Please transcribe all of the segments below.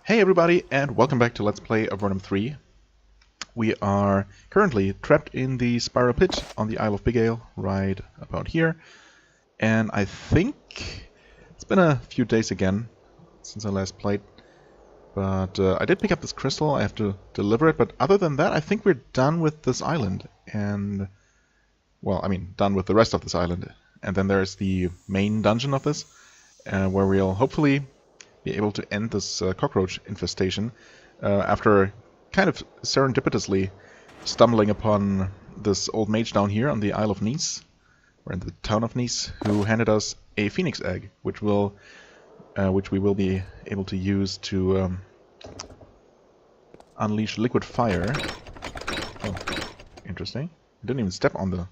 Hey everybody, and welcome back to Let's Play Avernum 3. We are currently trapped in the spiral pit on the Isle of Big Ale, right about here. And I think it's been a few days again since I last played. But I did pick up this crystal, I have to deliver it, but other than that I think we're done with this island. And, well, I mean, done with the rest of this island. And then there's the main dungeon of this, where we'll hopefully be able to end this cockroach infestation after kind of serendipitously stumbling upon this old mage down here on the Isle of Nice, or in the town of Nice, who handed us a phoenix egg, which we will be able to use to unleash liquid fire. Oh, interesting. I didn't even step on the...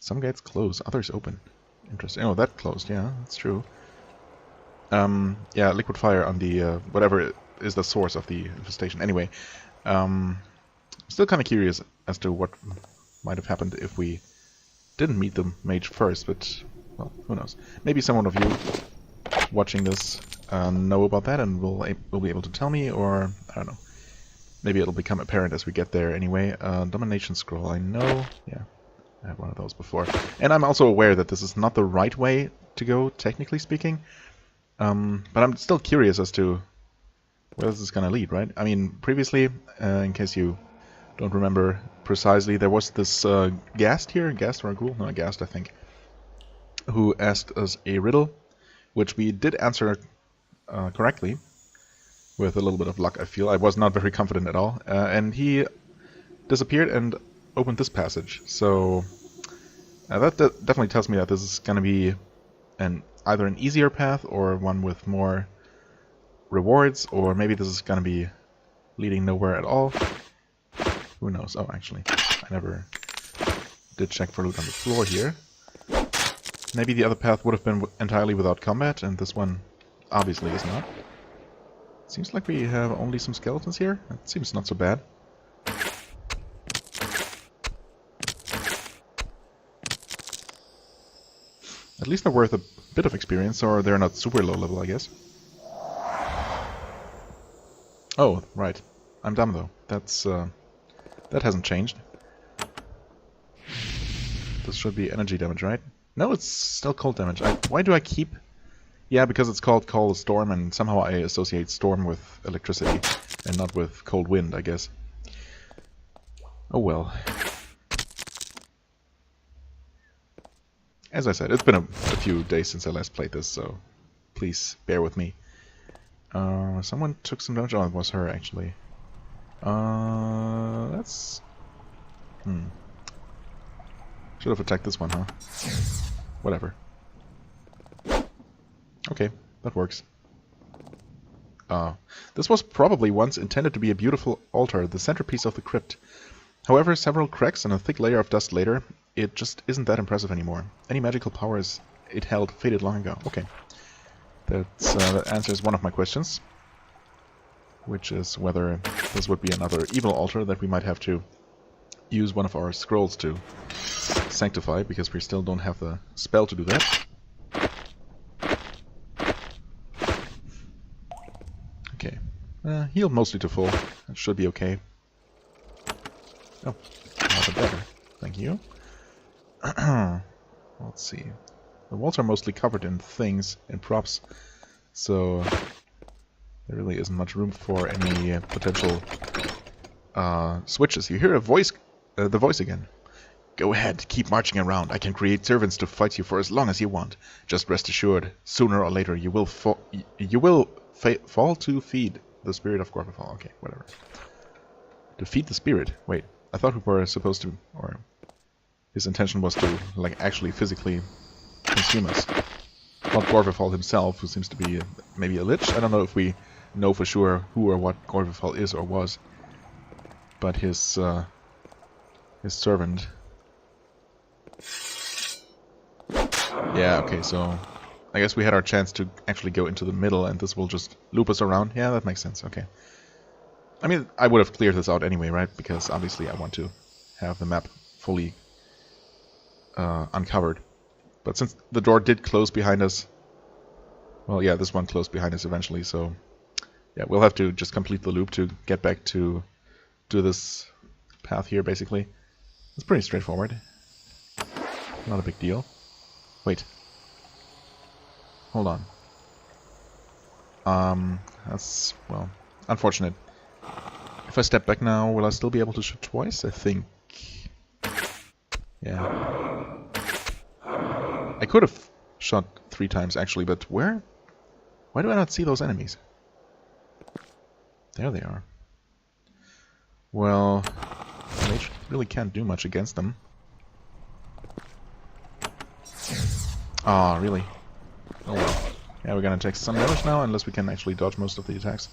Some gates close, others open. Interesting. Oh, that closed, yeah, that's true. Yeah, liquid fire on the, whatever is the source of the infestation. Anyway, still kind of curious as to what might have happened if we didn't meet the mage first, but, well, who knows. Maybe someone of you watching this know about that and will be able to tell me, or, I don't know. Maybe it'll become apparent as we get there anyway. Domination scroll, I know, yeah. I had one of those before. And I'm also aware that this is not the right way to go, technically speaking. But I'm still curious as to where this is going to lead, right? I mean, previously, in case you don't remember precisely, there was this Ghast here, Ghast or a ghoul? No, a Ghast, I think, who asked us a riddle, which we did answer correctly, with a little bit of luck, I feel. I was not very confident at all. And he disappeared and opened this passage, so that definitely tells me that this is going to be either an easier path or one with more rewards, or maybe this is going to be leading nowhere at all. Who knows? Oh, actually, I never did check for loot on the floor here. Maybe the other path would have been entirely without combat, and this one obviously is not. Seems like we have only some skeletons here. That seems not so bad. At least they're worth a bit of experience, or they're not super low level, I guess. Oh, right. I'm dumb though. That hasn't changed. This should be energy damage, right? No, it's still cold damage. Why do I keep... Yeah, because it's called Call the Storm, and somehow I associate storm with electricity, and not with cold wind, I guess. Oh well. As I said, it's been a few days since I last played this, so please bear with me. Someone took some damage. Oh, it was her, actually. That's... Should have attacked this one, huh? Whatever. Okay, that works. This was probably once intended to be a beautiful altar, the centerpiece of the crypt. However, several cracks and a thick layer of dust later, it just isn't that impressive anymore. Any magical powers it held faded long ago. Okay. That answers one of my questions, which is whether this would be another evil altar that we might have to use one of our scrolls to sanctify, because we still don't have the spell to do that. Okay. Healed mostly to full. That should be okay. Oh, rather better. Thank you. Let's see. The walls are mostly covered in things, in props, so there really isn't much room for any potential switches. You hear a voice, the voice again. Go ahead, keep marching around. I can create servants to fight you for as long as you want. Just rest assured, sooner or later you will fall to feed the spirit of Gorfafal. Okay, whatever. To feed the spirit? Wait, I thought we were supposed to, or his intention was to, like, actually physically consume us. Not Gorfafal himself, who seems to be maybe a lich. I don't know if we know for sure who or what Gorfafal is or was, but his servant. Yeah, okay, so I guess we had our chance to actually go into the middle, and this will just loop us around. Yeah, that makes sense. Okay. I mean, I would have cleared this out anyway, right? Because obviously I want to have the map fully uncovered. But since the door did close behind us, Well, yeah, this one close behind us eventually, so yeah, we'll have to just complete the loop to get back to this path here, basically. It's pretty straightforward. Not a big deal. Wait. Hold on. That's, well, unfortunate. If I step back now, will I still be able to shoot twice? I think... yeah. I could have shot 3 times, actually, but where? Why do I not see those enemies? There they are. Well, mage really can't do much against them. Ah, really? Oh well. Yeah, we're gonna take some damage now, unless we can actually dodge most of the attacks.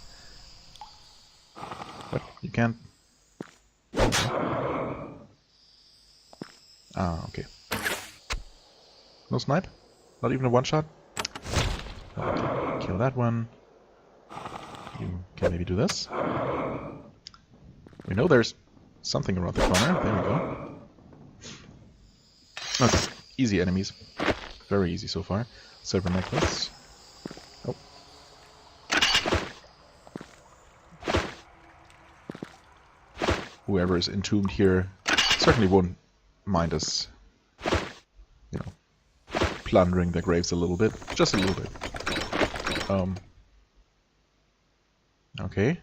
What? You can't... Ah, okay. No snipe? Not even a one-shot? Okay, kill that one. You can maybe do this. We know there's something around the corner. There we go. Okay, easy enemies. Very easy so far. Silver necklace. Oh. Whoever is entombed here certainly won't mind us, you know, plundering their graves a little bit. Just a little bit. Okay.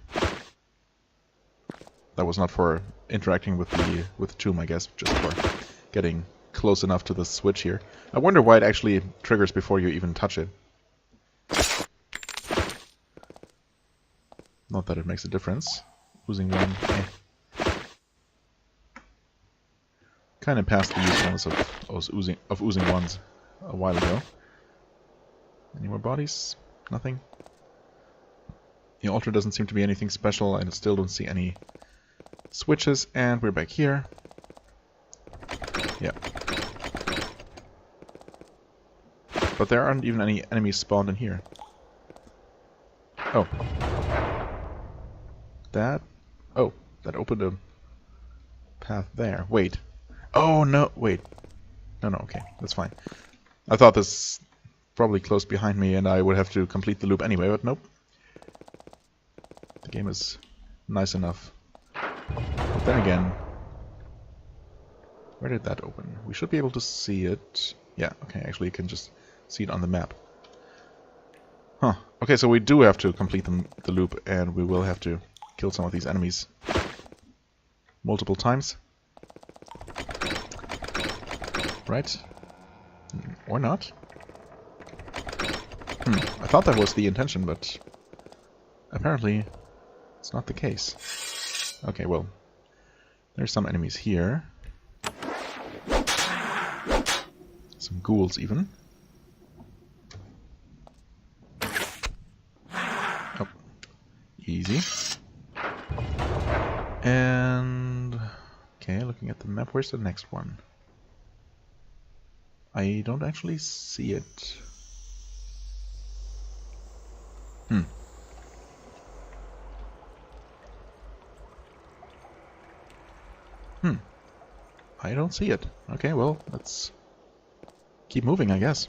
That was not for interacting with the tomb, I guess, just for getting close enough to the switch here. I wonder why it actually triggers before you even touch it. Not that it makes a difference. Losing one, kind of passed the usefulness of oozing ones a while ago. Any more bodies? Nothing? The altar doesn't seem to be anything special. I still don't see any switches, and we're back here. Yeah. But there aren't even any enemies spawned in here. Oh. That... oh, that opened a path there. Wait. Oh, no, wait. No, okay, that's fine. I thought this probably close behind me and I would have to complete the loop anyway, but nope. The game is nice enough. But then again, where did that open? We should be able to see it. Yeah, okay, actually you can just see it on the map. Huh. Okay, so we do have to complete the loop, and we will have to kill some of these enemies multiple times. Right? Or not? I thought that was the intention, but apparently it's not the case. Okay, well, there's some enemies here. Some ghouls even. Oh, easy. And okay, looking at the map, where's the next one? I don't actually see it. I don't see it. Okay, well, let's keep moving, I guess.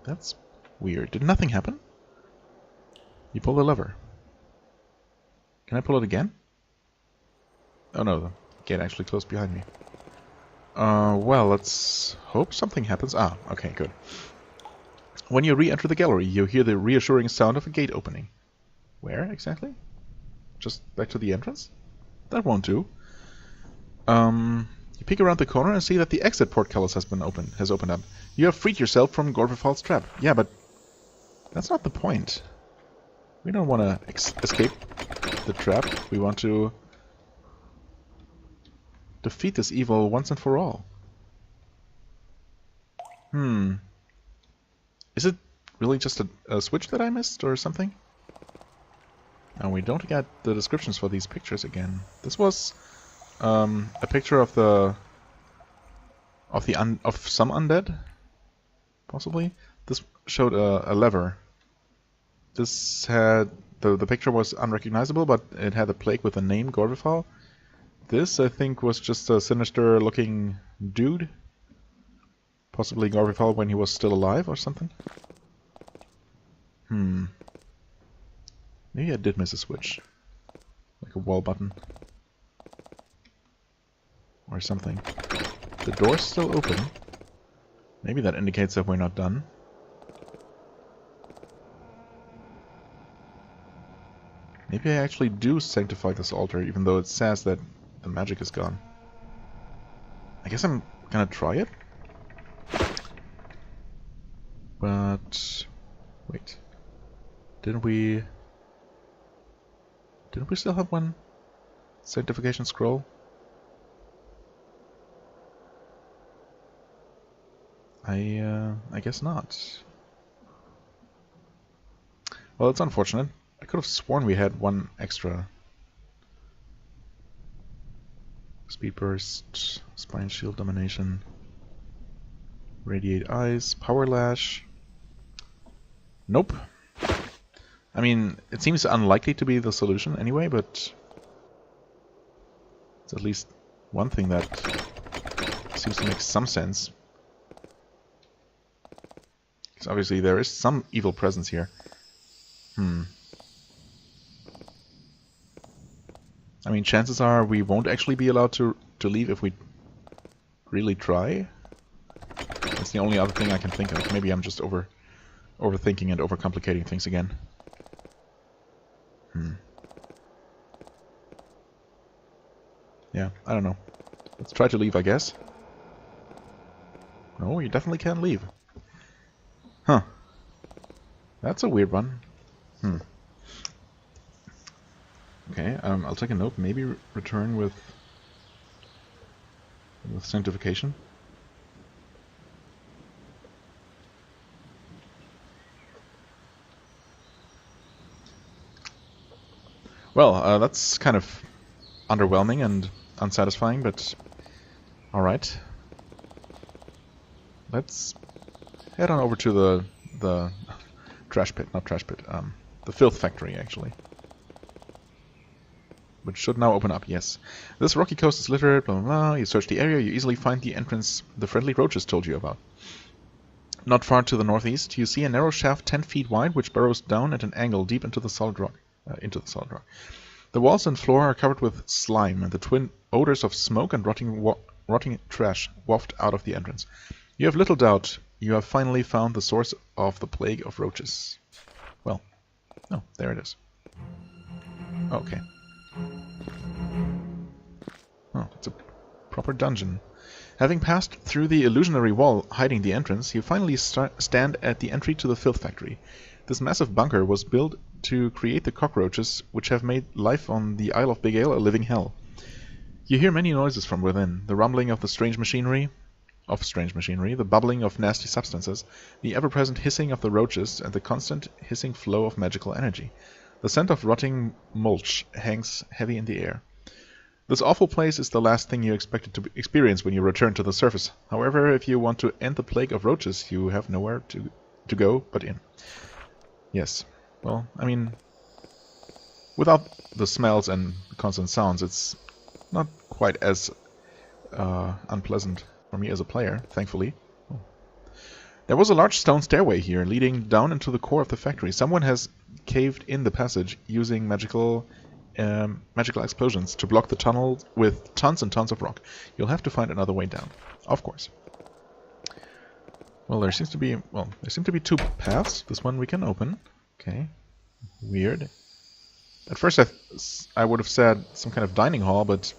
That's weird. Did nothing happen? You pull the lever. Can I pull it again? Oh no, the gate actually closed behind me. Well, let's hope something happens. Ah, okay, good. When you re-enter the gallery, you hear the reassuring sound of a gate opening. Where exactly? Just back to the entrance? That won't do. You peek around the corner and see that the exit portcullis has opened up. You have freed yourself from Gorverfall's trap. Yeah, but that's not the point. We don't want to escape the trap. We want to defeat this evil once and for all. Is it really just a switch that I missed or something? And we don't get the descriptions for these pictures again. This was a picture of some undead, possibly. This showed a lever. This had the picture was unrecognizable, but it had a plaque with the name Gorverfall. This, I think, was just a sinister-looking dude. Possibly Gorvifal when he was still alive or something? Maybe I did miss a switch. Like a wall button. Or something. The door's still open. Maybe that indicates that we're not done. Maybe I actually do sanctify this altar, even though it says that the magic is gone. I guess I'm gonna try it. But... wait. Didn't we still have one sanctification scroll? I guess not. Well, it's unfortunate. I could have sworn we had one extra. Speed burst, spine shield domination, radiate eyes, power lash. Nope. I mean, it seems unlikely to be the solution anyway, but it's at least one thing that seems to make some sense. Because obviously there is some evil presence here. I mean, chances are we won't actually be allowed to leave if we really try. That's the only other thing I can think of. Maybe I'm just overthinking and overcomplicating things again. Yeah, I don't know. Let's try to leave, I guess. No, you definitely can't leave. Huh. That's a weird one. Okay, I'll take a note. Maybe return with sanctification. Well, that's kind of underwhelming and unsatisfying, but alright. Let's head on over to the trash pit, not trash pit, the Filth factory, actually. Which should now open up, yes. This rocky coast is littered, blah blah blah. You search the area, you easily find the entrance the friendly roaches told you about. Not far to the northeast, you see a narrow shaft 10 feet wide which burrows down at an angle deep into the solid rock. The walls and floor are covered with slime, and the twin odors of smoke and rotting trash waft out of the entrance. You have little doubt you have finally found the source of the plague of roaches. Well, oh, there it is. Okay. Oh, it's a proper dungeon. Having passed through the illusionary wall hiding the entrance, you finally stand at the entry to the Filth factory. This massive bunker was built to create the cockroaches which have made life on the Isle of Big Ale a living hell. You hear many noises from within, the rumbling of strange machinery, the bubbling of nasty substances, the ever-present hissing of the roaches, and the constant hissing flow of magical energy. The scent of rotting mulch hangs heavy in the air. This awful place is the last thing you expected to experience when you return to the surface. However, if you want to end the plague of roaches, you have nowhere to go but in. Yes. Well, I mean, without the smells and constant sounds, it's not quite as unpleasant for me as a player, thankfully. Oh. There was a large stone stairway here, leading down into the core of the factory. Someone has caved in the passage using magical explosions to block the tunnel with tons and tons of rock. You'll have to find another way down, of course. Well, there seem to be two paths. This one we can open. Okay, weird. At first I would have said some kind of dining hall, but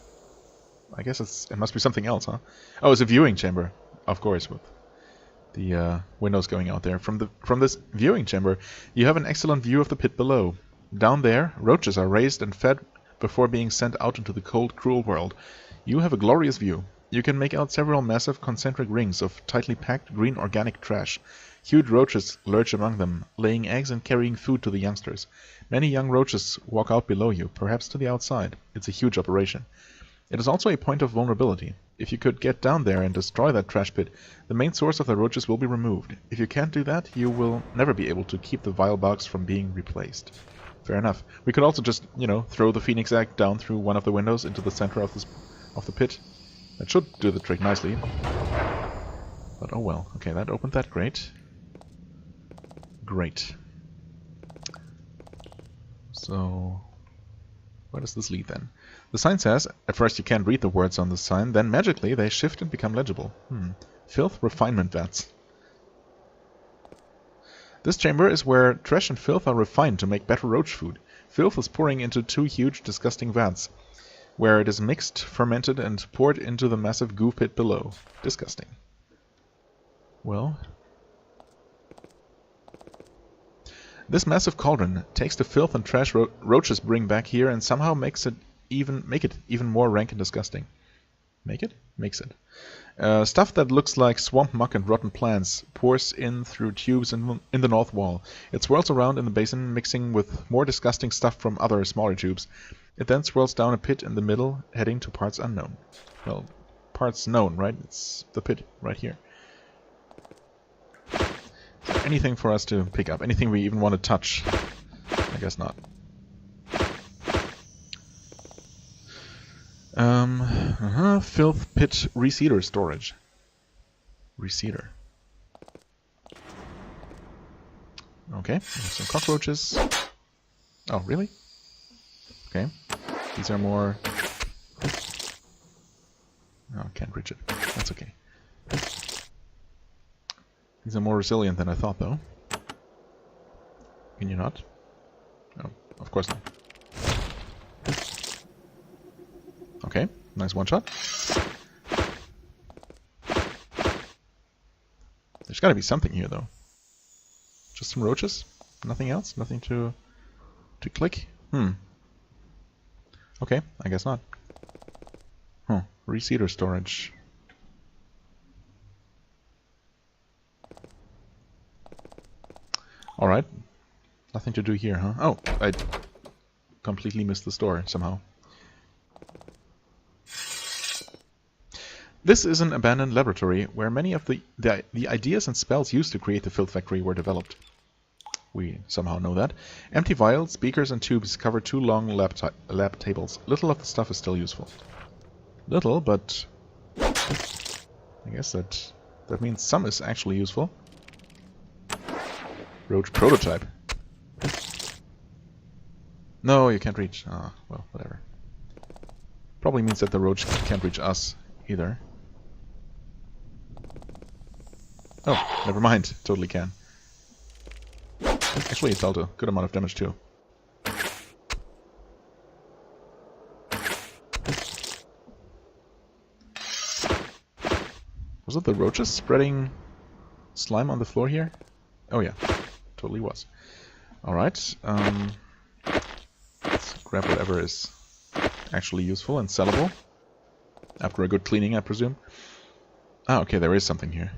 I guess it must be something else, huh? Oh, it's a viewing chamber, of course, with the windows going out there. From this viewing chamber, you have an excellent view of the pit below. Down there, roaches are raised and fed before being sent out into the cold, cruel world. You have a glorious view. You can make out several massive concentric rings of tightly packed green organic trash. Huge roaches lurch among them, laying eggs and carrying food to the youngsters. Many young roaches walk out below you, perhaps to the outside. It's a huge operation. It is also a point of vulnerability. If you could get down there and destroy that trash pit, the main source of the roaches will be removed. If you can't do that, you will never be able to keep the vile bugs from being replaced. Fair enough. We could also just, throw the phoenix egg down through one of the windows into the center of the pit. That should do the trick nicely. But oh well. Okay, that opened that. Great. Great. So, where does this lead then? The sign says, at first you can't read the words on the sign, then magically they shift and become legible. Filth refinement vats. This chamber is where trash and filth are refined to make better roach food. Filth is pouring into 2 huge, disgusting vats, where it is mixed, fermented, and poured into the massive goo pit below. Disgusting. Well, this massive cauldron takes the filth and trash roaches bring back here and somehow make it even more rank and disgusting. Makes it. Stuff that looks like swamp muck and rotten plants pours in through tubes in the north wall. It swirls around in the basin, mixing with more disgusting stuff from other smaller tubes. It then swirls down a pit in the middle, heading to parts unknown. Well, parts known, right? It's the pit right here. Is there anything for us to pick up? Anything we even want to touch? I guess not. Filth pit reseeder storage. Reseeder. Okay, some cockroaches. Oh, really? Okay. These are more... Oh, can't reach it. That's okay. These are more resilient than I thought, though. Can you not? Oh, of course not. Okay, nice one shot. There's gotta be something here, though. Just some roaches? Nothing else? Nothing to click? Okay, I guess not. Reseeder storage. Alright. Nothing to do here, huh? Oh, I completely missed the store somehow. This is an abandoned laboratory where many of the ideas and spells used to create the Filth Factory were developed. We somehow know that. Empty vials, beakers, and tubes cover 2 long lab tables. Little of the stuff is still useful. Little, but I guess that means some is actually useful. Roach prototype. No, you can't reach. Ah, well, whatever. Probably means that the roach can't reach us either. Oh, never mind. Totally can. Actually, it dealt a good amount of damage too. Was it the roaches spreading slime on the floor here? Oh yeah, totally was. Alright, let's grab whatever is actually useful and sellable. After a good cleaning, I presume. Ah, okay, there is something here.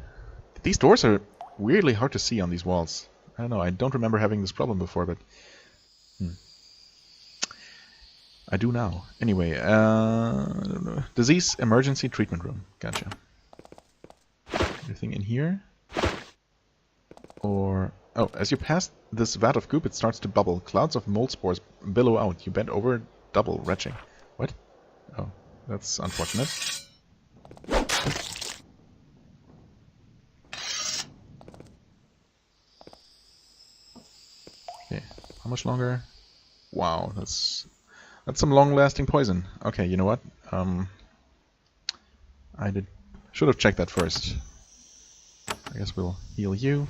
These doors are weirdly hard to see on these walls. I don't know, I don't remember having this problem before, but... I do now. Anyway, disease emergency treatment room. Gotcha. Anything in here? Or... Oh, as you pass this vat of goop, it starts to bubble. Clouds of mold spores billow out. You bend over, double, retching. What? Oh, that's unfortunate. Okay, how much longer? Wow, that's some long-lasting poison. Okay, you know what? Should have checked that first. I guess we'll heal you.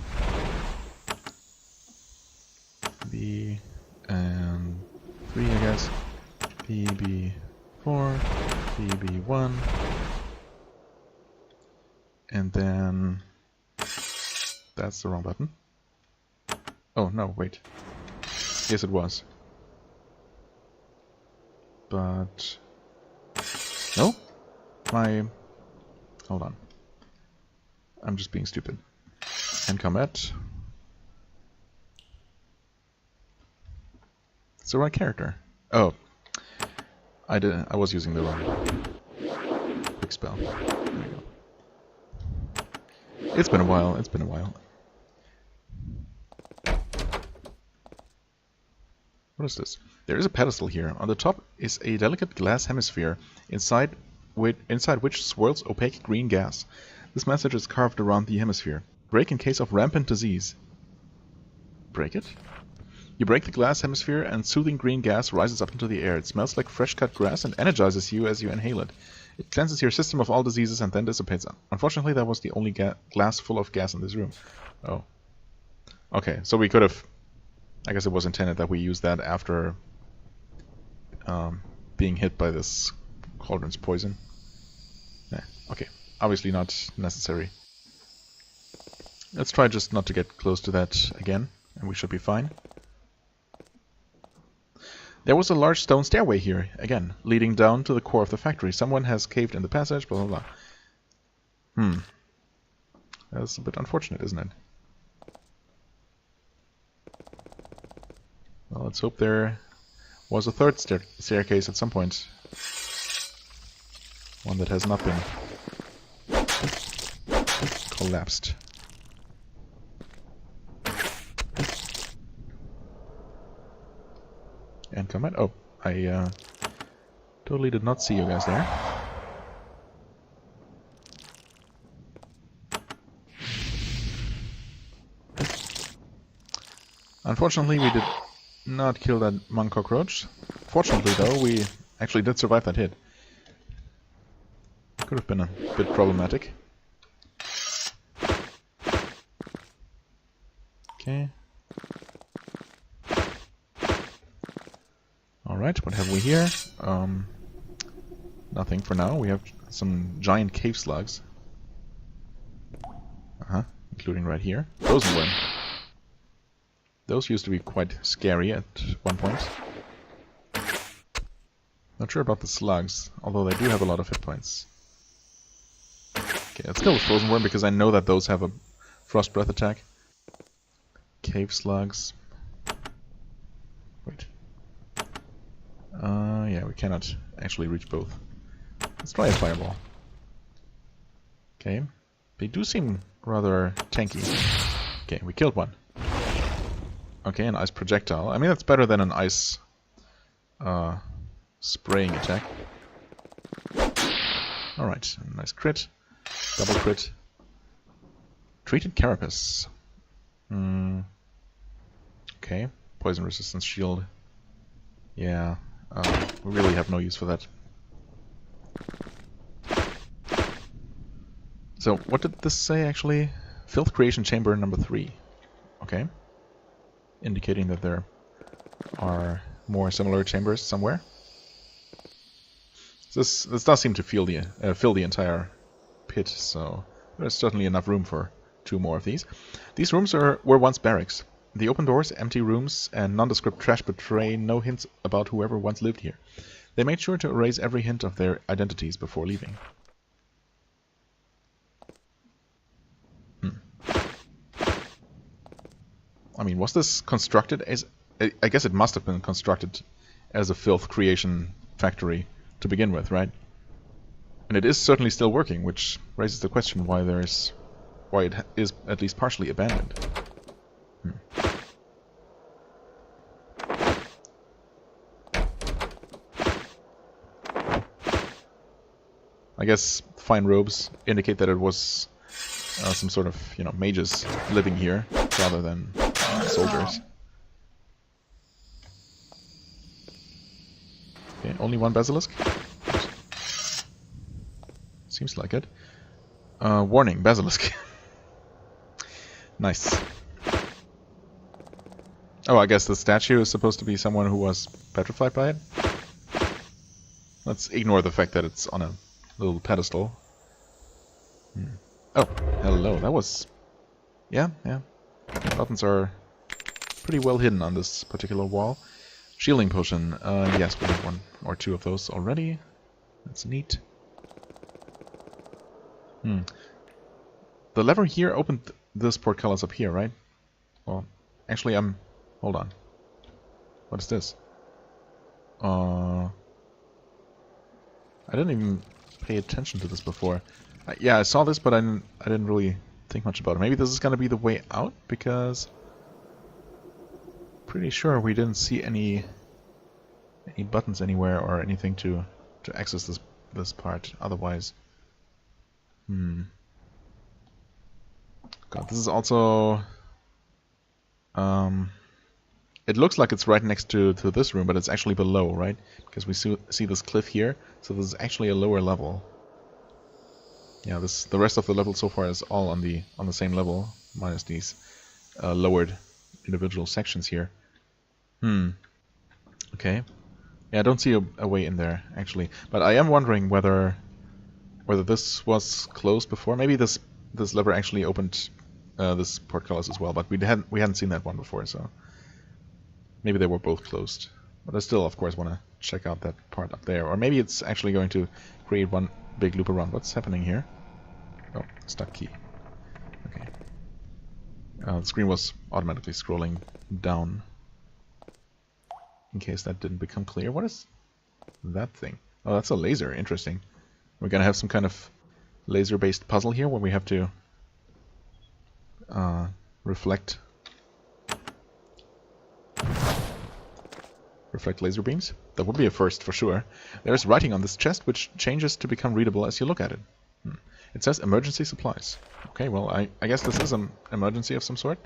B and 3, I guess. PB4, PB1, and then that's the wrong button. Oh no, wait. Yes, it was. But no, hold on. I'm just being stupid. And combat. It's the right character. Oh, I was using the wrong quick spell. There we go. It's been a while. It's been a while. What is this? There is a pedestal here. On the top is a delicate glass hemisphere, inside which swirls opaque green gas. This message is carved around the hemisphere. Break in case of rampant disease. Break it? You break the glass hemisphere and soothing green gas rises up into the air. It smells like fresh cut grass and energizes you as you inhale it. It cleanses your system of all diseases and then dissipates. Unfortunately, that was the only glass full of gas in this room. Oh. Okay, so we could have... I guess it was intended that we use that after being hit by this cauldron's poison. Yeah, okay. Obviously not necessary. Let's try just not to get close to that again, and we should be fine. There was a large stone stairway here, again, leading down to the core of the factory. Someone has caved in the passage, blah blah blah. That's a bit unfortunate, isn't it? Well, let's hope there was a third staircase at some point. One that has not been collapsed. And combat. Oh, I totally did not see you guys there. Unfortunately, we did not kill that monk cockroach. Fortunately, though, we actually did survive that hit. Could have been a bit problematic. Okay. Alright, what have we here? Nothing for now. We have some giant cave slugs. Including right here. Frozen worm. Those used to be quite scary at one point. Not sure about the slugs, although they do have a lot of hit points. Okay, let's go with frozen worm because I know that those have a frost breath attack. Cave slugs. Wait. Yeah, we cannot actually reach both. Let's try a fireball. Okay. They do seem rather tanky. Okay, we killed one. Okay, an ice projectile. I mean, that's better than an ice spraying attack. Alright, nice crit. Double crit. Treated carapace. Okay, poison resistance shield. Yeah, we really have no use for that. So, what did this say actually? Filth creation chamber number 3. Okay. Indicating that there are more similar chambers somewhere. This does seem to fill the entire pit, so there's certainly enough room for 2 more of these. These rooms were once barracks. The open doors, empty rooms, and nondescript trash betray no hints about whoever once lived here. They made sure to erase every hint of their identities before leaving. I mean, was this constructed as... I guess it must have been constructed as a filth creation factory to begin with, right? And it is certainly still working, which raises the question why it is at least partially abandoned. I guess fine robes indicate that it was some sort of, mages living here rather than soldiers. Okay, only one basilisk? Seems like it. Warning, basilisk. Nice. Oh, I guess the statue is supposed to be someone who was petrified by it? Let's ignore the fact that it's on a little pedestal. Oh, hello, that was... Yeah. Buttons are pretty well hidden on this particular wall. Shielding potion. Yes, we have 1 or 2 of those already. That's neat. The lever here opened this portcullis up here, right? Well, actually hold on. What is this? I didn't even pay attention to this before. Yeah, I saw this, but I didn't really think much about it. Maybe this is going to be the way out, because... Pretty sure we didn't see any buttons anywhere or anything to access this part. Otherwise... God, this is also... it looks like it's right next to this room, but it's actually below, right? Because we see this cliff here, so this is actually a lower level. Yeah, the rest of the level so far is all on the same level, minus these lowered individual sections here. Okay. Yeah, I don't see a way in there actually, but I am wondering whether this was closed before. Maybe this lever actually opened this portcullis as well, but we hadn't seen that one before, so maybe they were both closed. But I still, of course, want to check out that part up there, or maybe it's actually going to create one big loop around. What's happening here? Oh, stuck key. Okay. The screen was automatically scrolling down. In case that didn't become clear. What is that thing? Oh, that's a laser. Interesting. We're gonna have some kind of laser-based puzzle here where we have to reflect laser beams. That would be a first for sure. There's writing on this chest which changes to become readable as you look at it. It says emergency supplies. Okay, well, I guess this is an emergency of some sort.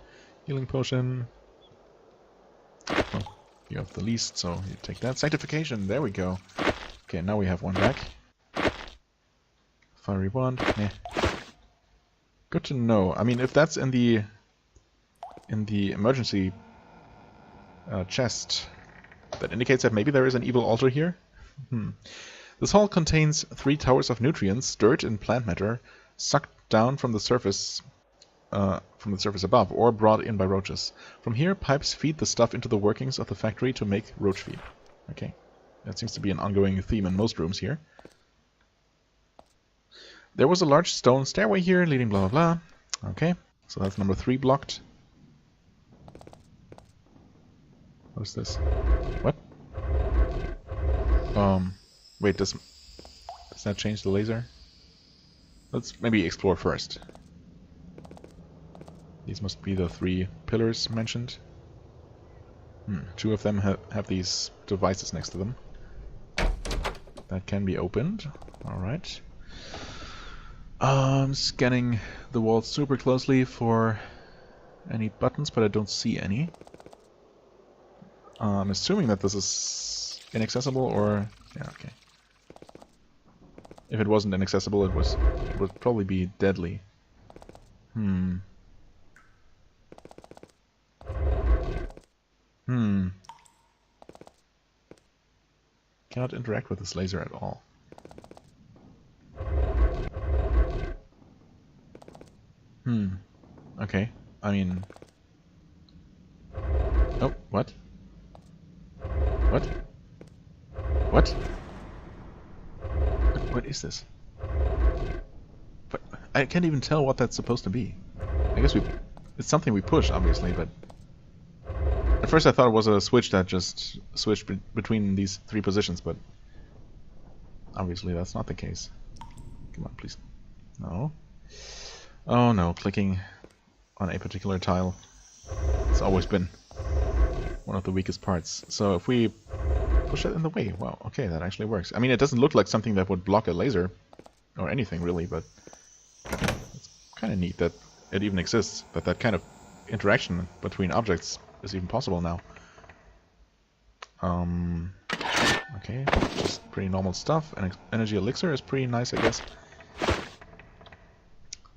Healing potion. Well, you have the least, so you take that. Sanctification, there we go. Okay, now we have one back. Fiery wand. Meh. Good to know. I mean, if that's in the emergency chest, that indicates that maybe there is an evil altar here. This hall contains 3 towers of nutrients, dirt and plant matter, sucked down from the surface above, or brought in by roaches. From here, pipes feed the stuff into the workings of the factory to make roach feed. Okay, that seems to be an ongoing theme in most rooms here. There was a large stone stairway here, leading blah blah blah. Okay, so that's number 3 blocked. What is this? What? Wait, does that change the laser? Let's maybe explore first. These must be the 3 pillars mentioned. 2 of them have these devices next to them. That can be opened. Alright. Scanning the walls super closely for any buttons, but I don't see any. I'm assuming that this is inaccessible, or... yeah, okay. If it wasn't inaccessible, it would probably be deadly. Cannot interact with this laser at all. Okay. I mean... oh, what? What? What? What is this? But I can't even tell what that's supposed to be. I guess it's something we push, obviously, but... at first I thought it was a switch that just switched between these 3 positions, but... obviously that's not the case. Come on, please. No. Oh no, clicking on a particular tile. It's always been one of the weakest parts. So if we push it in the way, wow, okay, that actually works. I mean, it doesn't look like something that would block a laser, or anything really, but it's kind of neat that it even exists, that kind of interaction between objects is even possible now. Okay, just pretty normal stuff. An energy elixir is pretty nice, I guess.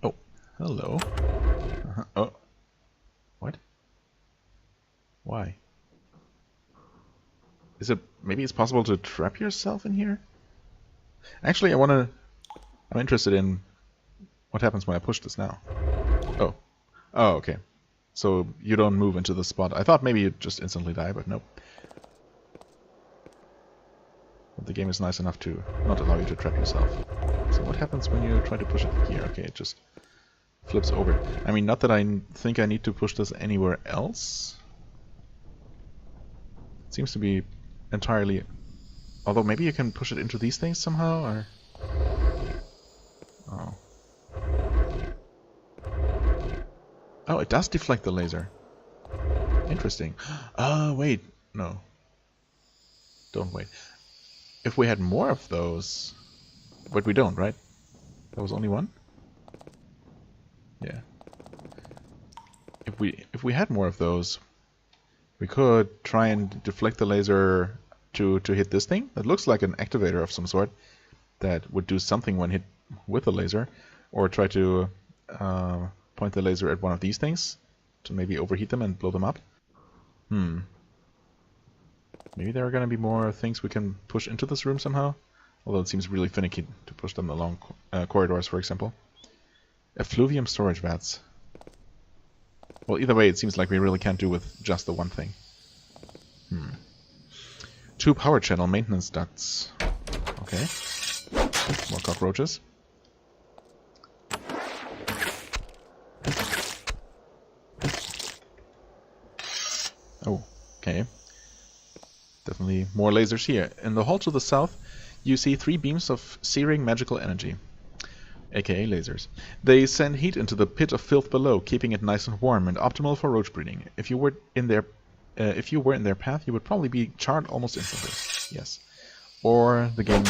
Oh, hello. Oh, what? Why? Is it... maybe it's possible to trap yourself in here? Actually, I'm interested in what happens when I push this now. Oh. Oh, okay. So you don't move into the spot. I thought maybe you'd just instantly die, but nope. But the game is nice enough to not allow you to trap yourself. So what happens when you try to push it here? Okay, it just flips over. I mean, not that I think I need to push this anywhere else. It seems to be entirely... although maybe you can push it into these things somehow, or... oh. Oh, it does deflect the laser. Interesting. Wait. No. Don't wait. If we had more of those... but we don't, right? There was only one? Yeah. we had more of those, we could try and deflect the laser to hit this thing. That looks like an activator of some sort that would do something when hit with a laser, or try to point the laser at one of these things to maybe overheat them and blow them up. Maybe there are going to be more things we can push into this room somehow, although it seems really finicky to push them along corridors, for example. Effluvium storage vats. Well, either way, it seems like we really can't do with just the one thing. 2 power channel maintenance ducts. Okay. More cockroaches. Oh, okay. Definitely more lasers here. In the hall to the south, you see 3 beams of searing magical energy, aka lasers. They send heat into the pit of filth below, keeping it nice and warm and optimal for roach breeding. If you were in their path, you would probably be charred almost instantly. Yes. Or the game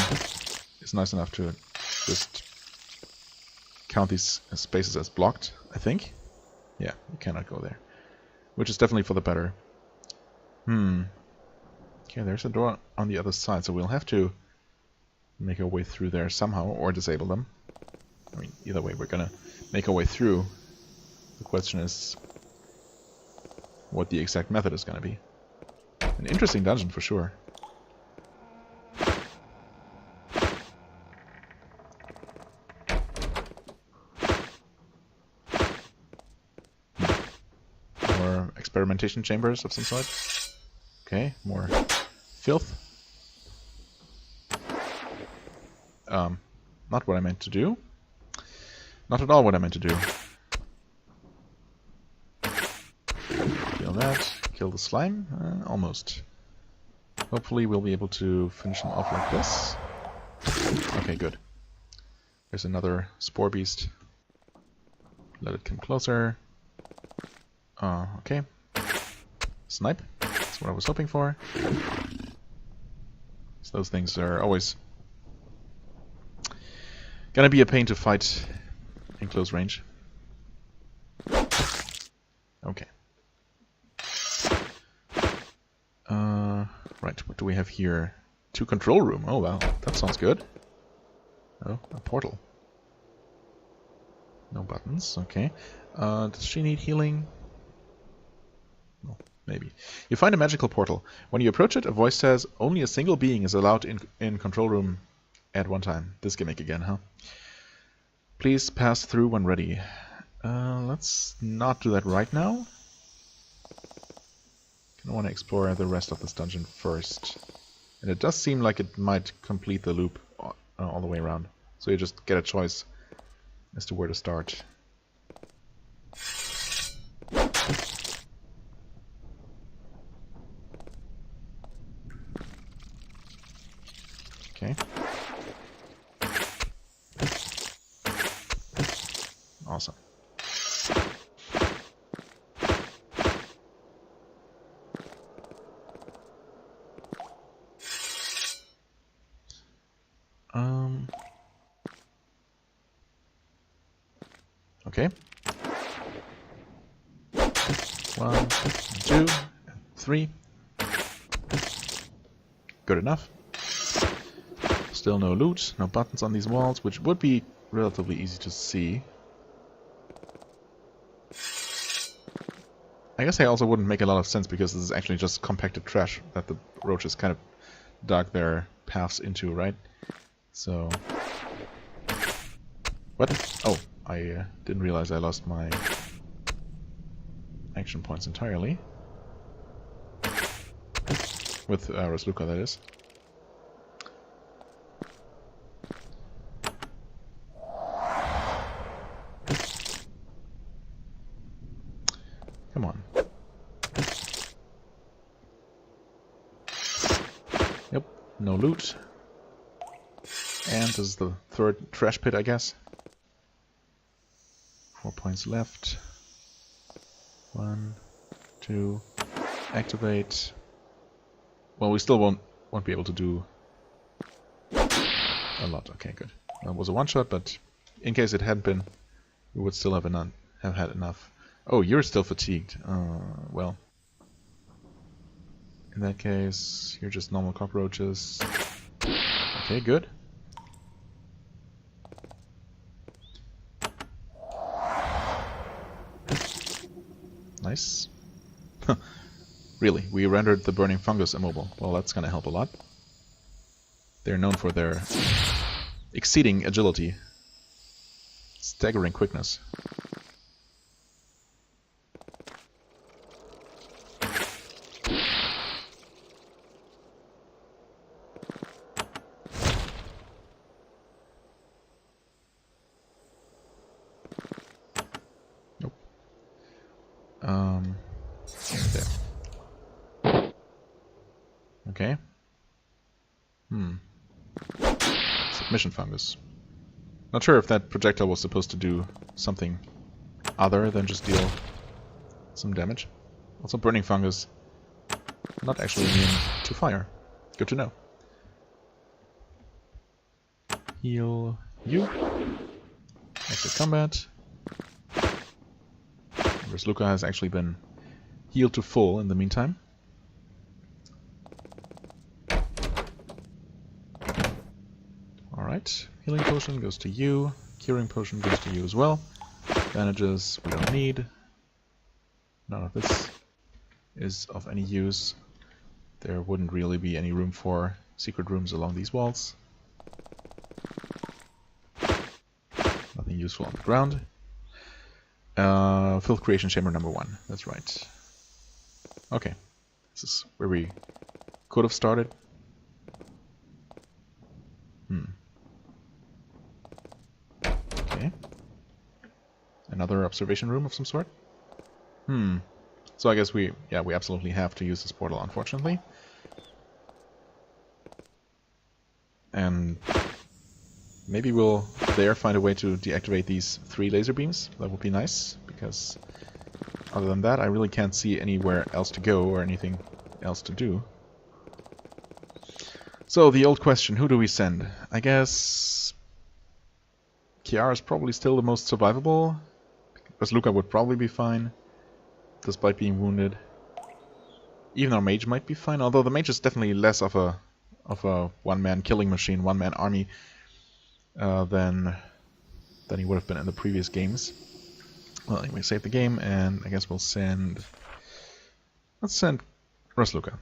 is nice enough to just count these spaces as blocked, I think. Yeah, you cannot go there. Which is definitely for the better. Okay, there's a door on the other side, so we'll have to make our way through there somehow, or disable them. I mean, either way, we're gonna make our way through. The question is what the exact method is gonna be. An interesting dungeon for sure. More experimentation chambers of some sort. Okay, more filth. Not what I meant to do. Not at all what I meant to do. Kill that. Kill the slime. Almost. Hopefully we'll be able to finish them off like this. Okay, good. There's another spore beast. Let it come closer. Okay. Snipe. That's what I was hoping for. So those things are always gonna be a pain to fight in close range. Okay. Right, what do we have here? 2 control room. Oh wow, that sounds good. Oh, a portal. No buttons, okay. Does she need healing? No, maybe. You find a magical portal. When you approach it, a voice says, only a single being is allowed in control room at one time. This gimmick again, huh? Please pass through when ready. Let's not do that right now. I want to explore the rest of this dungeon first. And it does seem like it might complete the loop all the way around. So you just get a choice as to where to start. Okay. Awesome. Okay. 1, 2, 3. Good enough. Still no loot, no buttons on these walls, which would be relatively easy to see. I guess they also wouldn't make a lot of sense because this is actually just compacted trash that the roaches kind of dug their paths into, right? So... What? Oh, I didn't realize I lost my action points entirely. With Rasluka, that is. Come on. Yep, no loot. And this is the 3rd trash pit, I guess. 4 points left. 1, 2, activate. Well, we still won't be able to do a lot. Okay, good. That was a one-shot, but in case it hadn't been, we would still have had enough. Oh, you're still fatigued. Well. In that case, you're just normal cockroaches. Okay, good. Nice. Really, we rendered the burning fungus immobile. Well, that's gonna help a lot. They're known for their exceeding agility. Staggering quickness. Nope. There. Okay. Submission fungus. Not sure if that projectile was supposed to do something other than just deal some damage. Also, burning fungus, not actually immune to fire. Good to know. Heal you. Exit combat. Whereas Luca has actually been healed to full in the meantime. Alright, healing potion goes to you, curing potion goes to you as well. Bandages we don't need. None of this is of any use. There wouldn't really be any room for secret rooms along these walls. Nothing useful on the ground. Filth creation chamber number 1, that's right. Okay, this is where we could have started. Okay. Another observation room of some sort? So I guess we absolutely have to use this portal, unfortunately. And maybe we'll there find a way to deactivate these 3 laser beams. That would be nice, because other than that I really can't see anywhere else to go or anything else to do. So the old question, who do we send? I guess Kiara is probably still the most survivable, because Luca would probably be fine, despite being wounded. Even our mage might be fine, although the mage is definitely less of a one-man killing machine, one-man army than he would have been in the previous games. Well, anyway, save the game, and I guess we'll send... Let's send Luca.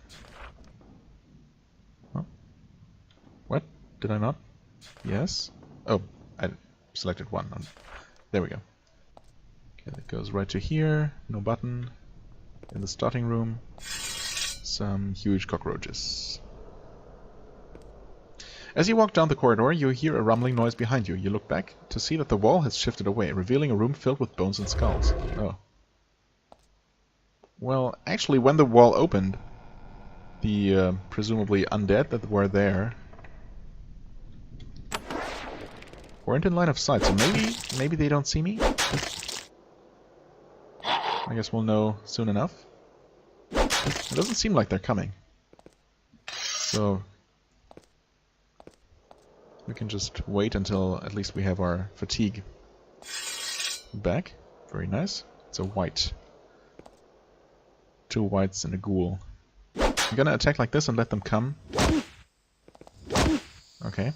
Oh. What? Did I not? Yes? Oh, I selected one. There we go. Okay, that goes right to here. No button. In the starting room, some huge cockroaches. As you walk down the corridor, you hear a rumbling noise behind you. You look back to see that the wall has shifted away, revealing a room filled with bones and skulls. Oh. Well, actually, when the wall opened, the presumably undead that were there weren't in line of sight, so maybe they don't see me? I guess we'll know soon enough. It doesn't seem like they're coming. So we can just wait until at least we have our fatigue back. Very nice. It's a white. 2 whites and a ghoul. I'm gonna attack like this and let them come. Okay.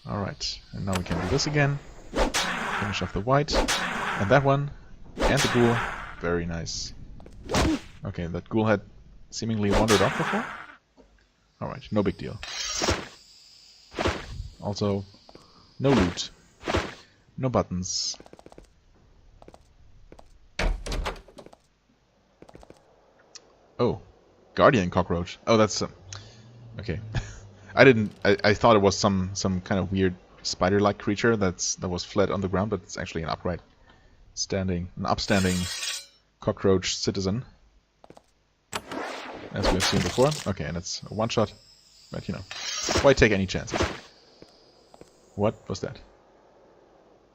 Alright. And now we can do this again. Finish off the white. And that one. And the ghoul. Very nice. Okay, that ghoul had seemingly wandered off before. Alright, no big deal. Also, no loot. No buttons. Oh, guardian cockroach. Oh, that's... okay. I thought it was some kind of weird spider-like creature that was flat on the ground, but it's actually an upstanding cockroach citizen, as we have seen before. Okay, and it's a one-shot, but you know, why take any chances? What was that?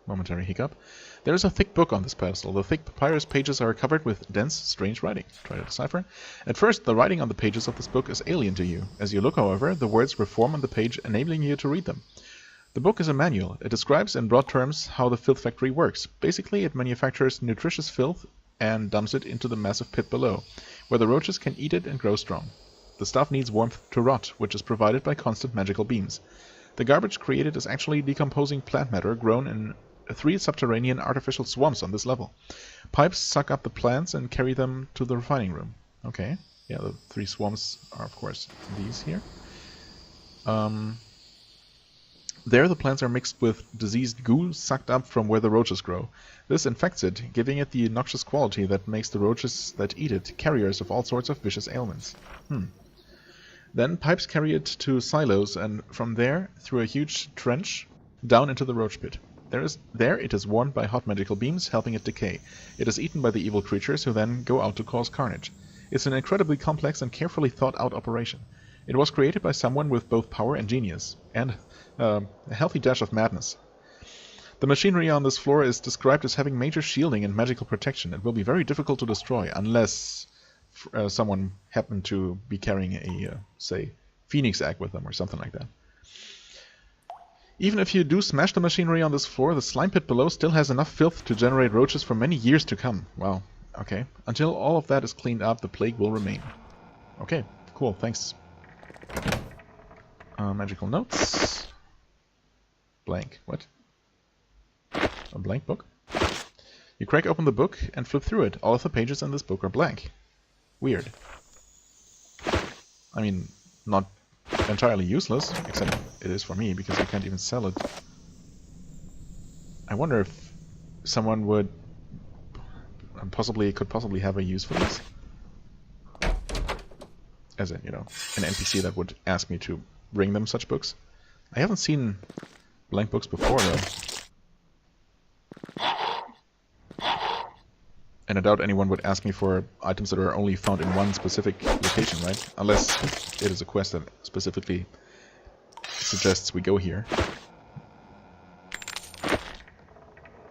Momentary hiccup. There is a thick book on this pedestal. The thick papyrus pages are covered with dense, strange writing. Try to decipher. At first, the writing on the pages of this book is alien to you. As you look, however, the words reform on the page, enabling you to read them. The book is a manual. It describes in broad terms how the filth factory works. Basically, it manufactures nutritious filth and dumps it into the massive pit below, where the roaches can eat it and grow strong. The stuff needs warmth to rot, which is provided by constant magical beams. The garbage created is actually decomposing plant matter grown in 3 subterranean artificial swamps on this level. Pipes suck up the plants and carry them to the refining room. Okay, yeah, the 3 swamps are of course these here. There the plants are mixed with diseased goo sucked up from where the roaches grow. This infects it, giving it the noxious quality that makes the roaches that eat it carriers of all sorts of vicious ailments. Then pipes carry it to silos, and from there, through a huge trench, down into the roach pit. There it is warmed by hot magical beams, helping it decay. It is eaten by the evil creatures, who then go out to cause carnage. It's an incredibly complex and carefully thought-out operation. It was created by someone with both power and genius, and a healthy dash of madness. The machinery on this floor is described as having major shielding and magical protection. It will be very difficult to destroy, unless someone happened to be carrying a, say, phoenix egg with them or something like that. Even if you do smash the machinery on this floor, the slime pit below still has enough filth to generate roaches for many years to come. Wow, okay. Until all of that is cleaned up, the plague will remain. Okay, cool, thanks. Magical notes. Blank. What? A blank book? You crack open the book and flip through it. All of the pages in this book are blank. Weird. I mean, not entirely useless, except it is for me because I can't even sell it. I wonder if someone would could possibly have a use for this. As in, you know, an NPC that would ask me to bring them such books. I haven't seen blank books before, though. And I doubt anyone would ask me for items that are only found in one specific location, right? Unless it is a quest that specifically suggests we go here.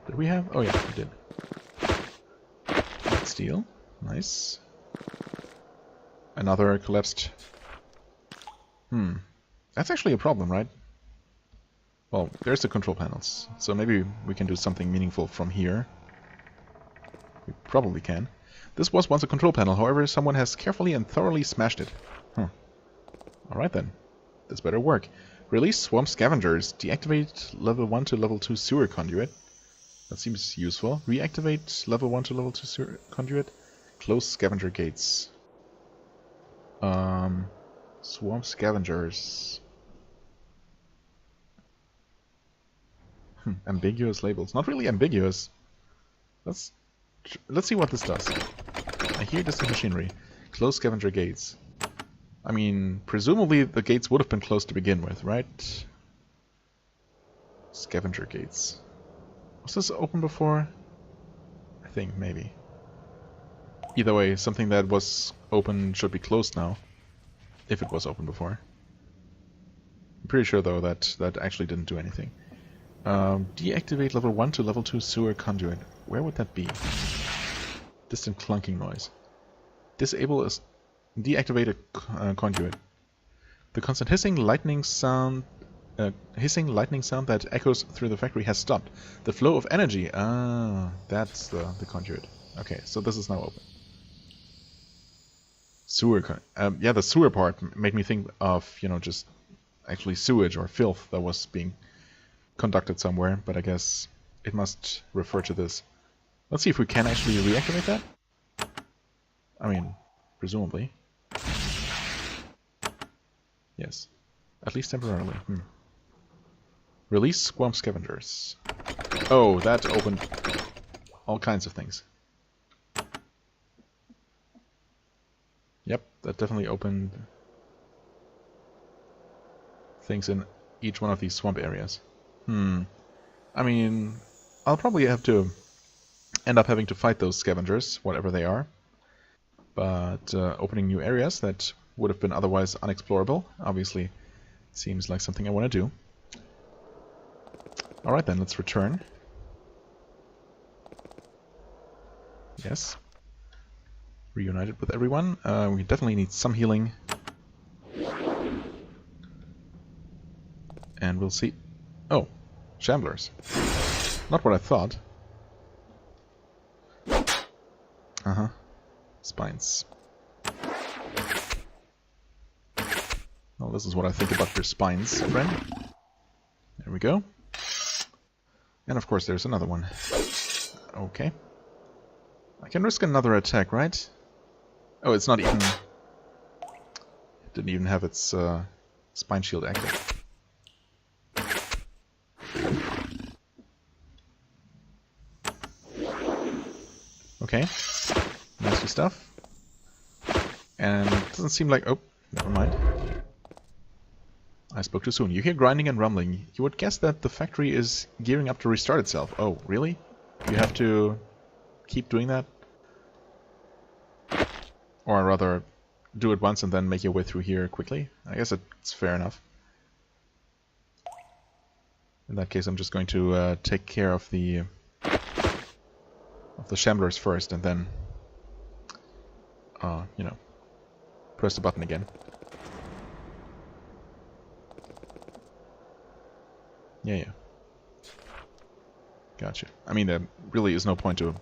Did we have? Oh yeah, we did. Steel. Nice. Another collapsed... That's actually a problem, right? Well, there's the control panels, so maybe we can do something meaningful from here. We probably can. This was once a control panel, however, someone has carefully and thoroughly smashed it. Alright then. This better work. Release swamp scavengers. Deactivate level 1 to level 2 sewer conduit. That seems useful. Reactivate level 1 to level 2 sewer conduit. Close scavenger gates. Swamp scavengers. Ambiguous labels. Not really ambiguous. Let's see what this does. I hear distant machinery. Close scavenger gates. I mean, presumably the gates would have been closed to begin with, right? Scavenger gates. Was this open before? I think, maybe. Either way, something that was open should be closed now. If it was open before. I'm pretty sure, though, that that actually didn't do anything. Deactivate level 1 to level 2 sewer conduit. Where would that be? Distant clunking noise. Disable is deactivate a conduit. The constant hissing lightning sound that echoes through the factory has stopped. The flow of energy. Ah, that's the conduit. Okay, so this is now open. Sewer. Yeah, the sewer part made me think of, you know, just actually sewage or filth that was being conducted somewhere, but I guess it must refer to this. Let's see if we can actually reactivate that. I mean, presumably. Yes. At least temporarily. Release swamp scavengers. Oh, that opened all kinds of things. Yep, that definitely opened things in each one of these swamp areas. I mean, I'll probably have to end up having to fight those scavengers, whatever they are. But opening new areas that would have been otherwise unexplorable, obviously seems like something I want to do. Alright then, let's return. Yes. Reunited with everyone. We definitely need some healing. And we'll see. Oh, Shamblers. Not what I thought. Uh-huh. Spines. Well, this is what I think about your spines, friend. There we go. And of course there's another one. Okay. I can risk another attack, right? Oh, it's not even... It didn't even have its spine shield active. Okay. Nasty stuff. And it doesn't seem like... Oh, never mind. I spoke too soon. You hear grinding and rumbling. You would guess that the factory is gearing up to restart itself. Oh, really? You have to keep doing that? Or rather, do it once and then make your way through here quickly? I guess it's fair enough. In that case, I'm just going to take care of the Shamblers first, and then, you know, press the button again. Yeah. Gotcha. I mean, there really is no point to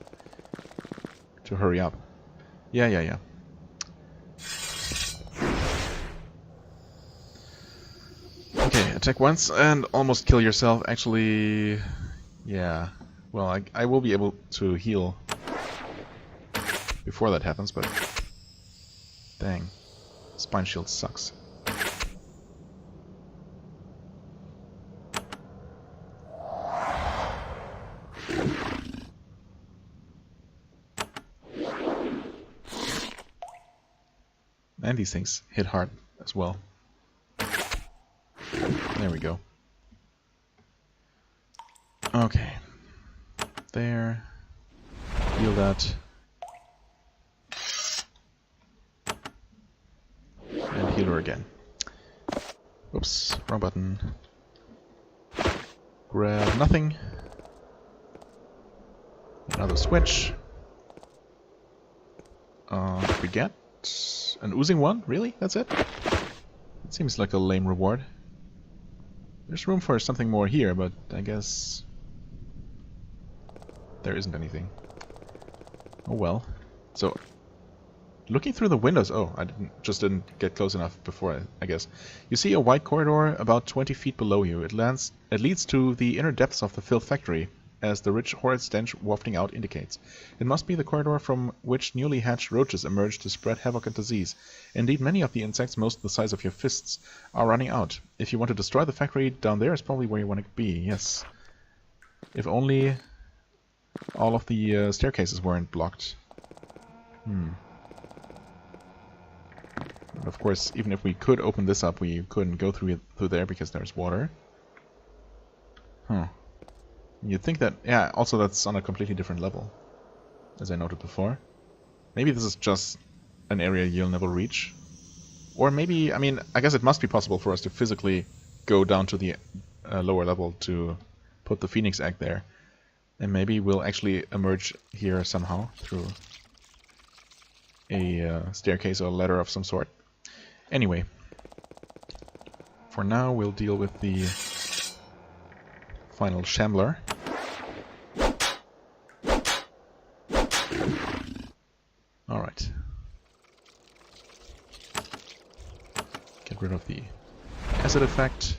hurry up. Yeah. Okay, attack once and almost kill yourself. Actually, yeah. Well, I will be able to heal before that happens, but dang, spine shield sucks. And these things hit hard as well. There we go. Okay. There. Heal that. And heal her again. Oops, wrong button. Grab nothing. Another switch. We get an oozing one? Really? That's it? It seems like a lame reward. There's room for something more here, but I guess there isn't anything. Oh well. So, looking through the windows... Oh, I didn't get close enough before, I guess. You see a wide corridor about 20 feet below you. It leads to the inner depths of the Filth factory, as the rich horrid stench wafting out indicates. It must be the corridor from which newly hatched roaches emerge to spread havoc and disease. Indeed, many of the insects, most the size of your fists, are running out. If you want to destroy the factory, down there is probably where you want to be, yes. If only all of the staircases weren't blocked. But of course, even if we could open this up, we couldn't go through there because there's water. Huh. You'd think that... Yeah, also that's on a completely different level, as I noted before. Maybe this is just an area you'll never reach. Or maybe, I mean, I guess it must be possible for us to physically go down to the lower level to put the Phoenix Egg there. And maybe we'll actually emerge here somehow through a staircase or ladder of some sort. Anyway, for now we'll deal with the final Shambler. Alright. Get rid of the acid effect.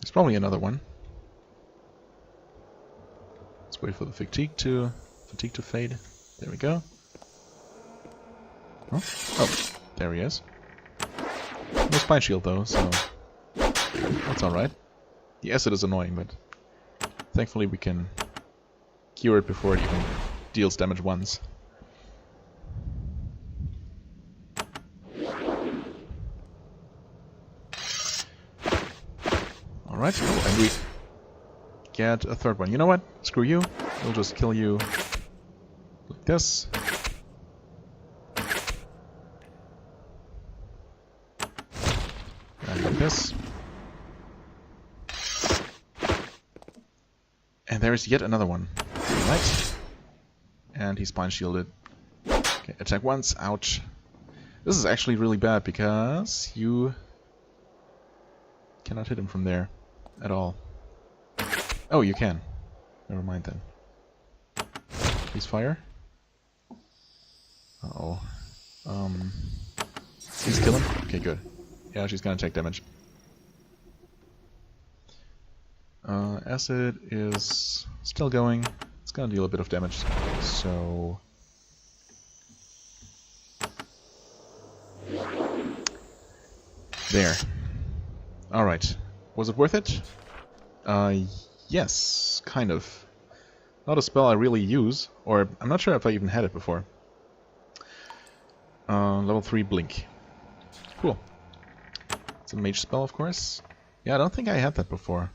There's probably another one. Let's wait for the fatigue to fade. There we go. Huh? Oh, there he is. No spine shield though, so that's alright. The acid is annoying, but thankfully we can cure it before it even deals damage once. Alright, oh, and we get a third one. You know what? Screw you. We'll just kill you like this. And like this. And there is yet another one. Alright. And he's spine shielded. Okay, attack once. Ouch. This is actually really bad because you Cannot hit him from there at all. Oh, you can. Never mind then. Please fire. Uh-oh. Please kill him. Okay, good. Yeah, she's gonna take damage. Acid is still going. It's gonna deal a bit of damage. So... there. Alright. Was it worth it? Yes, kind of. Not a spell I really use, or I'm not sure if I even had it before. Level 3 Blink. Cool. It's a mage spell, of course. Yeah, I don't think I had that before.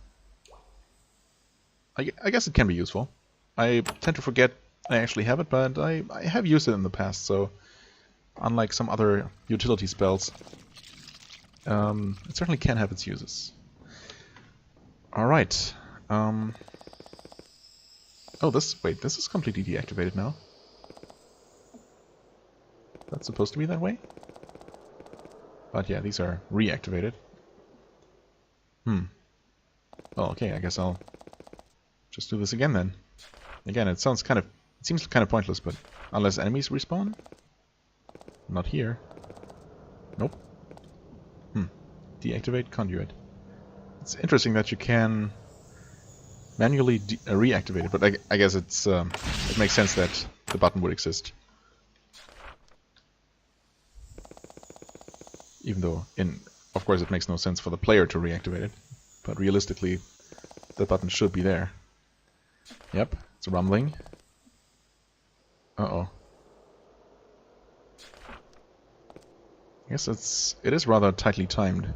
I guess it can be useful. I tend to forget I actually have it, but I have used it in the past, so unlike some other utility spells, it certainly can have its uses. Alright. Oh, this is completely deactivated now. That's supposed to be that way? But yeah, these are reactivated. Well, okay, I guess I'll just do this again then. Again, it seems kind of pointless, but unless enemies respawn? Not here. Nope. Deactivate conduit. It's interesting that you can manually reactivate it, but I guess it's it makes sense that the button would exist. Even though, of course, it makes no sense for the player to reactivate it, but realistically, the button should be there. Yep, it's a rumbling. Uh-oh. I guess it is rather tightly timed.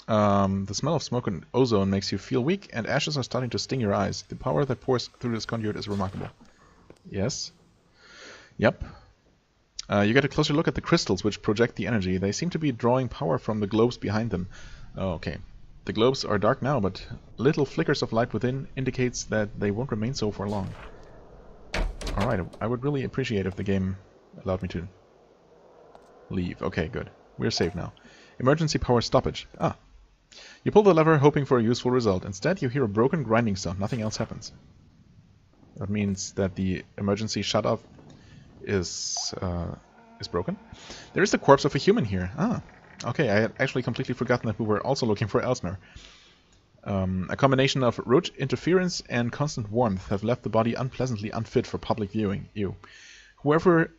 The smell of smoke and ozone makes you feel weak, and ashes are starting to sting your eyes. The power that pours through this conduit is remarkable. Yes. Yep. You get a closer look at the crystals which project the energy. They seem to be drawing power from the globes behind them. Oh, okay. The globes are dark now, but little flickers of light within indicates that they won't remain so for long. Alright, I would really appreciate if the game allowed me to leave. Okay, good. We're safe now. Emergency power stoppage. Ah. You pull the lever hoping for a useful result. Instead, you hear a broken grinding sound. Nothing else happens. That means that the emergency shut-off is broken. There is the corpse of a human here. Ah. Okay, I had actually completely forgotten that we were also looking for Elsner. A combination of roach interference and constant warmth have left the body unpleasantly unfit for public viewing. Ew. Whoever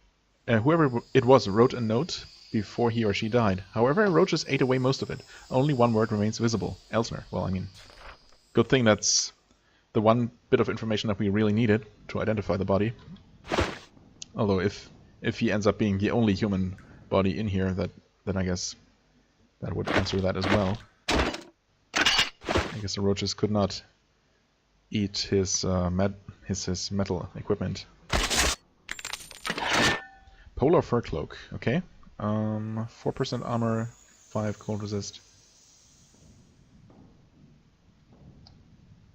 it was wrote a note before he or she died. However, roaches ate away most of it. Only one word remains visible. Elsner. Well, I mean, good thing that's the one bit of information that we really needed to identify the body. Although, if he ends up being the only human body in here, then I guess that would answer that as well. I guess the roaches could not eat his metal equipment. Polar fur cloak. Okay. 4% armor, 5 cold resist.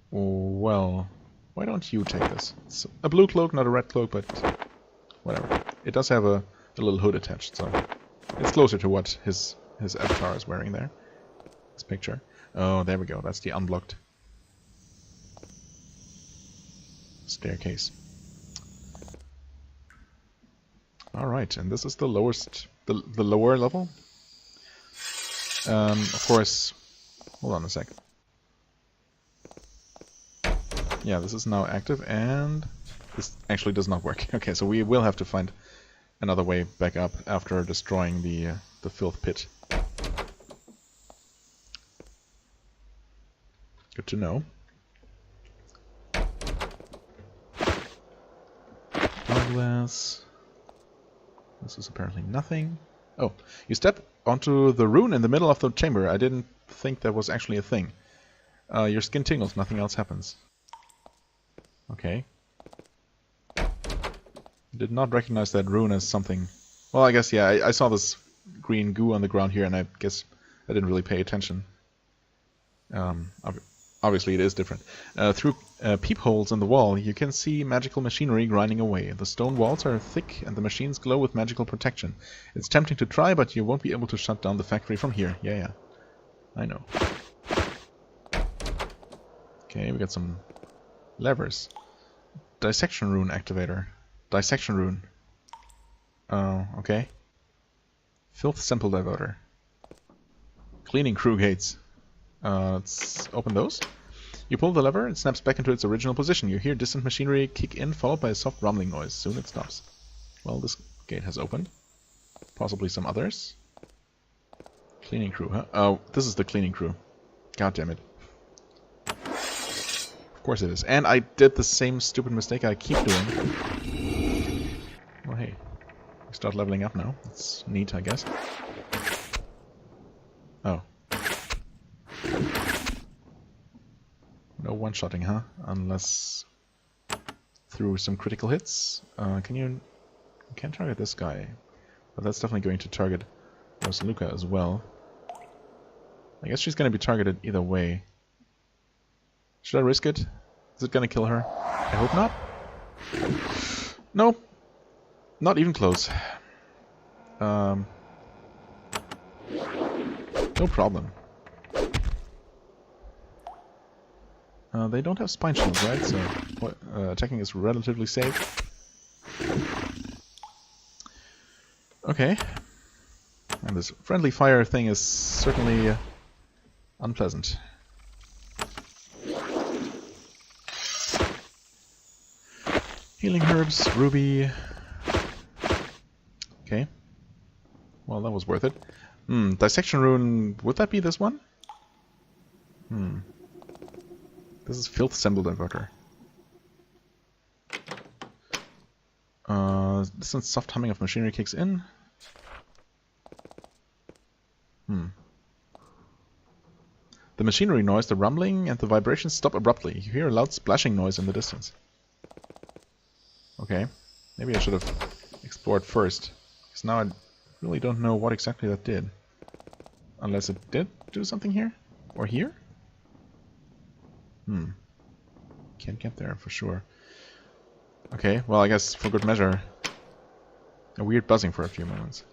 Well, why don't you take this? It's a blue cloak, not a red cloak, but whatever. It does have a little hood attached, so it's closer to what his avatar is wearing there. This picture. Oh, there we go. That's the unblocked staircase. Alright, and this is the lowest, the lower level. Of course, hold on a sec. Yeah, this is now active, and this actually does not work. Okay, so we will have to find another way back up after destroying the Filth pit. Good to know. Glass. This is apparently nothing. Oh, you step onto the rune in the middle of the chamber. I didn't think that was actually a thing. Your skin tingles, nothing else happens. Okay. Did not recognize that rune as something. Well, I guess, yeah, I saw this green goo on the ground here, and I guess I didn't really pay attention. obviously it is different. Through peepholes in the wall, you can see magical machinery grinding away. The stone walls are thick and the machines glow with magical protection. It's tempting to try, but you won't be able to shut down the factory from here. Yeah. I know. Okay, we got some levers. Dissection rune activator. Dissection rune. Oh, okay. Filth sample diverter. Cleaning crew gates. Let's open those. You pull the lever, it snaps back into its original position. You hear distant machinery kick in, followed by a soft rumbling noise. Soon it stops. Well, this gate has opened. Possibly some others. Cleaning crew, huh? Oh, this is the cleaning crew. God damn it. Of course it is. And I did the same stupid mistake I keep doing. Well, hey. We start leveling up now. That's neat, I guess. Oh. No one-shotting, huh? Unless through some critical hits. You can't target this guy. But that's definitely going to target Luca as well. I guess she's going to be targeted either way. Should I risk it? Is it going to kill her? I hope not. No. Not even close. No problem. They don't have spine shields, right? So attacking is relatively safe. Okay. And this friendly fire thing is certainly unpleasant. Healing herbs, ruby. Okay. Well, that was worth it. Dissection rune, would that be this one? This is Filth sample diverter. Distant soft humming of machinery kicks in. The machinery noise, the rumbling, and the vibrations stop abruptly. You hear a loud splashing noise in the distance. Okay. Maybe I should have explored first. Because now I really don't know what exactly that did. Unless it did do something here? Or here? Can't get there for sure. Okay, well I guess for good measure. A weird buzzing for a few moments.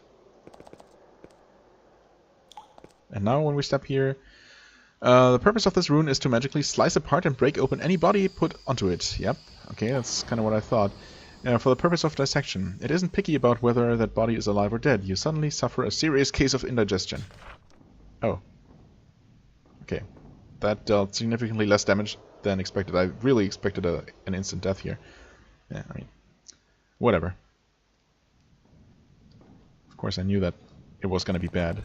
And now when we step here, the purpose of this rune is to magically slice apart and break open any body put onto it. Yep, okay, that's kind of what I thought. For the purpose of dissection, it isn't picky about whether that body is alive or dead. You suddenly suffer a serious case of indigestion. Oh. Okay. That dealt significantly less damage than expected. I really expected an instant death here. Yeah, I mean, whatever. Of course I knew that it was going to be bad.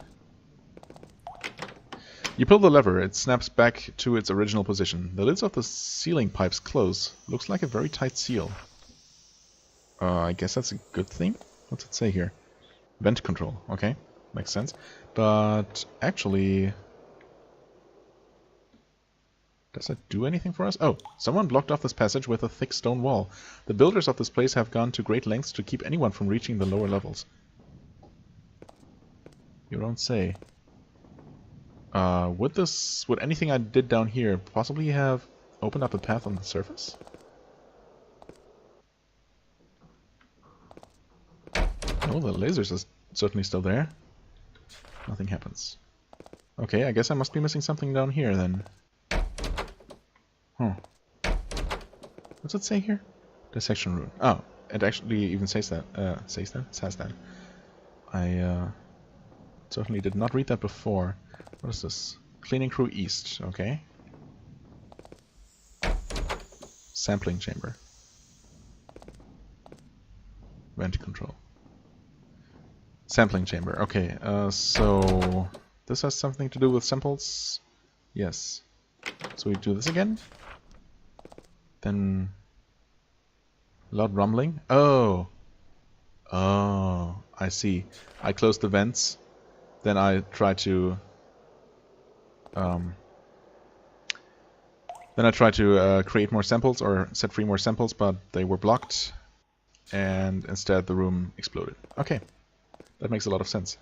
You pull the lever, it snaps back to its original position. The lids of the sealing pipes close. Looks like a very tight seal. I guess that's a good thing? What's it say here? Vent control. Okay, makes sense. But actually, does it do anything for us? Oh, someone blocked off this passage with a thick stone wall. The builders of this place have gone to great lengths to keep anyone from reaching the lower levels. You don't say. Would anything I did down here possibly have opened up a path on the surface? Oh, the lasers are certainly still there. Nothing happens. Okay, I guess I must be missing something down here then. Huh. What's it say here? Dissection rune. Oh, it actually even says that. Says that. I certainly did not read that before. What is this? Cleaning crew east. Okay. Sampling chamber. Vent control. Sampling chamber. Okay. So this has something to do with samples. Yes. So we do this again. Then loud rumbling. Oh. Oh. I see. I close the vents. Then I try to create more samples or set free more samples, but they were blocked, and instead the room exploded. Okay, that makes a lot of sense.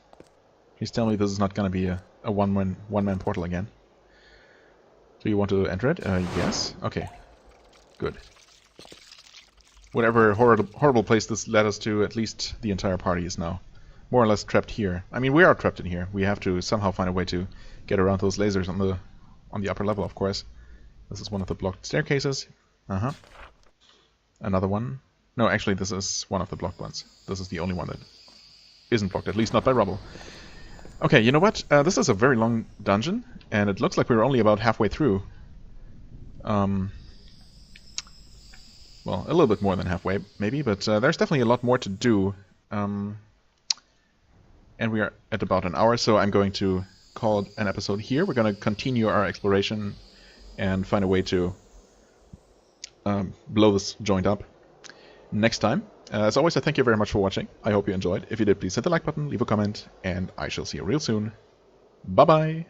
Please tell me this is not going to be a one-man portal again. Do you want to enter it? Yes. Okay. Good. Whatever horrible place this led us to, at least the entire party is now more or less trapped here. I mean, we are trapped in here. We have to somehow find a way to get around those lasers on the upper level, of course. This is one of the blocked staircases. Another one. No, actually, this is one of the blocked ones. This is the only one that isn't blocked, at least not by rubble. Okay, you know what? This is a very long dungeon, and it looks like we're only about halfway through. Well, a little bit more than halfway, maybe, but there's definitely a lot more to do. And we are at about an hour, so I'm going to call it an episode here. We're going to continue our exploration and find a way to blow this joint up next time. As always, I thank you very much for watching. I hope you enjoyed. If you did, please hit the like button, leave a comment, and I shall see you real soon. Bye-bye!